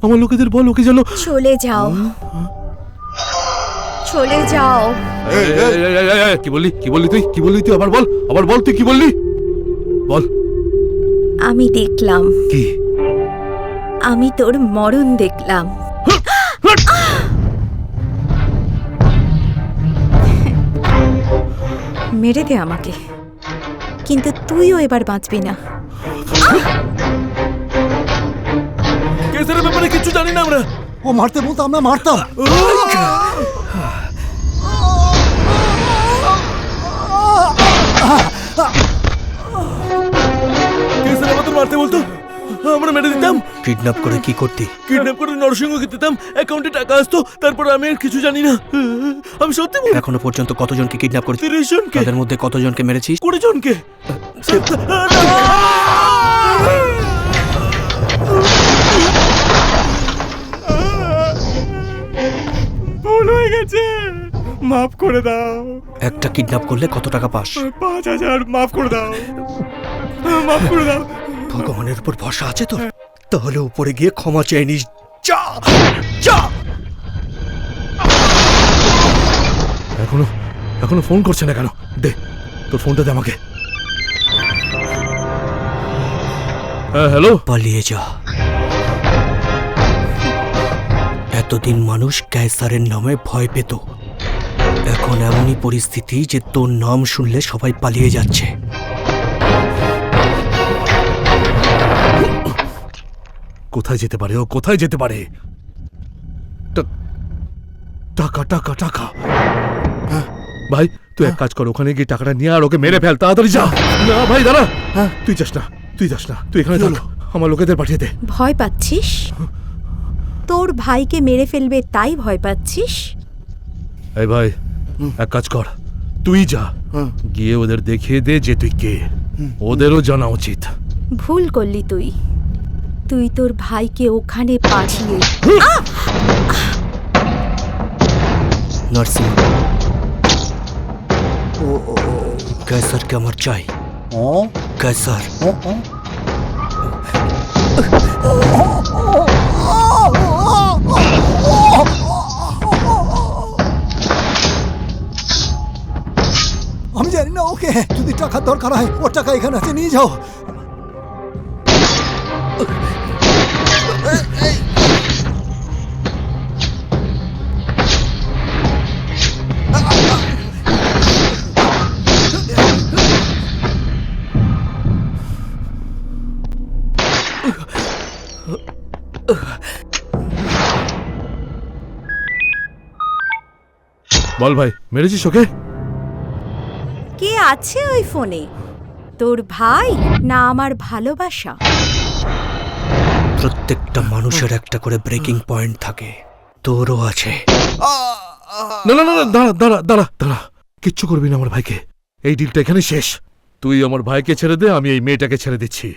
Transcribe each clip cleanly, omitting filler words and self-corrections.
আমার লোকেদের বল, ওকে যেন চলে যাও, চলে যাও। কি বললি তুই? আবার বল তুই কি বললি? বল। আমি দেখলাম, কি? আমি তোর মরণ দেখলাম। মেরে দে আমাকে, কিন্তু তুইও এবার বাঁচবি না। কেসের ব্যাপারে কিছু জানি না আমরা। ও মারতে বলতো আমরা মারতাম। কেসের আমাদের মারতে বলতো, আমরা মেরে দিতাম। কিডন্যাপ করে কি করতি? কিডন্যাপ করে নরসিংহকে দিতাম, অ্যাকাউন্টে টাকা আসতো, তারপর আমি আর কিছু জানি না। আমি সত্যি বলি। এখনো পর্যন্ত কতজনকে কিডন্যাপ করেছিস? 30 জনকে। তাদের মধ্যে কতজনকে মেরেছিস? 20 জনকে। ভুল হয়ে গেছে, মাফ করে দাও। একটা কিডন্যাপ করলে কত টাকা পাস? 5000। মাফ করে দাও, মাফ করে দাও। ভগবানের উপর ভরসা আছে তোর? তাহলে উপরে গিয়ে ক্ষমা চেয়ে নিস। যা। এখনো ফোন করছে না কেন? দে তোর ফোনটা দে আমাকে। হ্যাঁ, হ্যালো। পালিয়ে যা। এতদিন মানুষ ক্যাসারের নামে ভয় পেত, এখন এমনই পরিস্থিতি যে তোর নাম শুনলে সবাই পালিয়ে যাচ্ছে। কোথায় যেতে পারে? ও কোথায় যেতে পারে? টাকা টাকা টাকা। ভাই তুই এক কাজ কর, ওখানে গিয়ে টাকাটা নিয়ে আর ওকে মেরে ফেল, তাড়াতাড়ি যা। না ভাই দাঁড়া, তুই যাস না, তুই এখানে থাক, আমার লোকেদের পাঠিয়ে দে। ভয় পাচ্ছিস? তোর ভাইকে মেরে ফেলবে তাই ভয় পাচ্ছিস? এই ভাই এক কাজ কর, তুই যা, গিয়ে ওদের দেখিয়ে দে যে তুই কে, ওদেরও জানা উচিত। ভুল করলি তুই, তুই তোর ভাইকে ওখানে পাঠিয়ে। নার্সিং ক্যাসারকে আমার চাই। ক্যাসার আমি জানি না ওকে, যদি টাকার দরকার হয় ওর টাকা এখানে আছে, নিয়ে যাও। বল ভাই, মেরেছিস ওকে? কে আছে ওই ফোনে? তোর ভাই না আমার ভালোবাসা? প্রত্যেকটা মানুষের একটা করে ব্রেকিং পয়েন্ট থাকে, তোরও আছে। না না না, দাঁড়া, কিচ্ছু করবি না আমার ভাইকে, এই ডিলটা এখানে শেষ। তুই আমার ভাইকে ছেড়ে দে, আমি এই মেয়েটাকে ছেড়ে দিচ্ছি।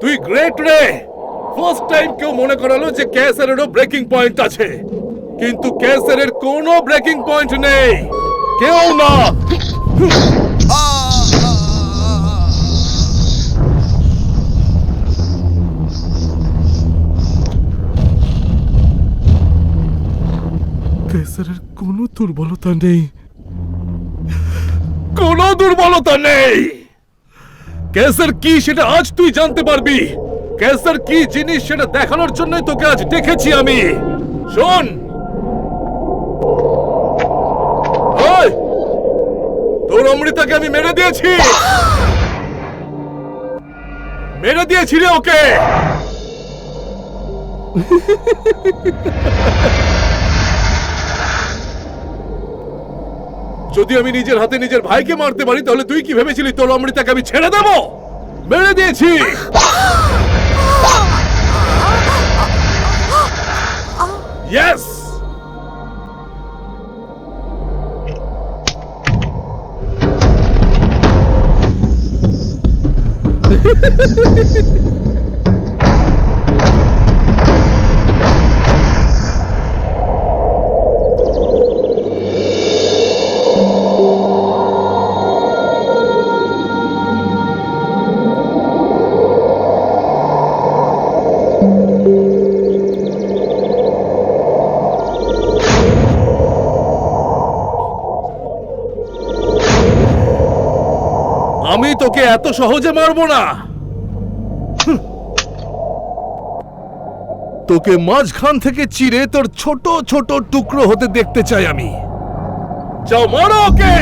তুই গ্রেট রে, ফার্স্ট টাইম কেউ মনে করালো যে ক্যাসারেরও ব্রেকিং পয়েন্ট আছে, কিন্তু ক্যাসারের কোনো ব্রেকিং পয়েন্ট নেই, কেউ না। ক্যাসারের কোনো দুর্বলতা নেই, ক্যাসার কি সেটা আজ তুই জানতে পারবি। ক্যাসার কি জিনিস সেটা দেখানোর জন্যই তোকে আজ দেখেছি আমি। শোন, তোর অমৃতাকে আমি মেরে দিয়েছি রে ওকে। যদি আমি নিজের হাতে নিজের ভাইকে মারতে পারি তাহলে তুই কি ভেবেছিলি তোর অমৃতাকে আমি ছেড়ে দেবো? মেরে দিয়েছি। ইয়েস। আমি তোকে এত সহজে মারবো না। তোকে মাঝখান থেকে চিরে তোর ছোট ছোট টুকরো হতে দেখতে চাই আমি। যাও মারো ওকে।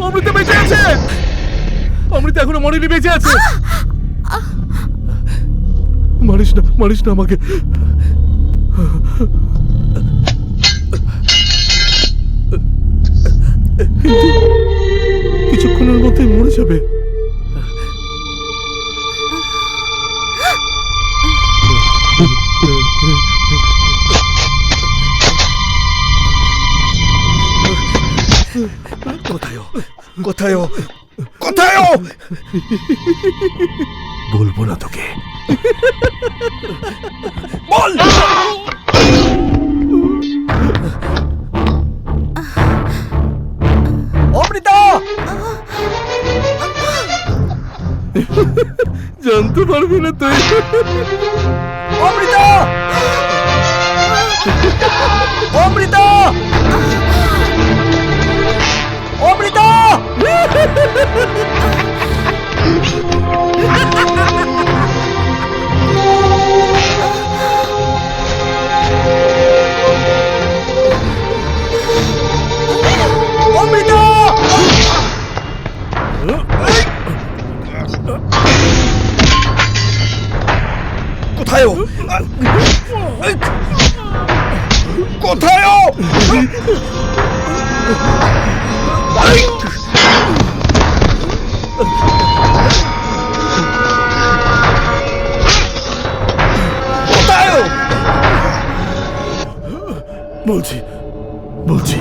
অমৃতা বেঁচে আছে। অমৃতা এখনো মরেনি, বেঁচে আছে। মারিস না, মারিস না আমাকে। কিছুক্ষণের মধ্যেই মরে যাবে। কোথায় ও কোথায় ও বলবো না তোকে। বল অমৃতা জানতে পারবি না তুই। অমৃতা অমৃতা অমৃতা অমৃতা কোথায় ও কোথায় ও কোথায় ও বলছি বলছি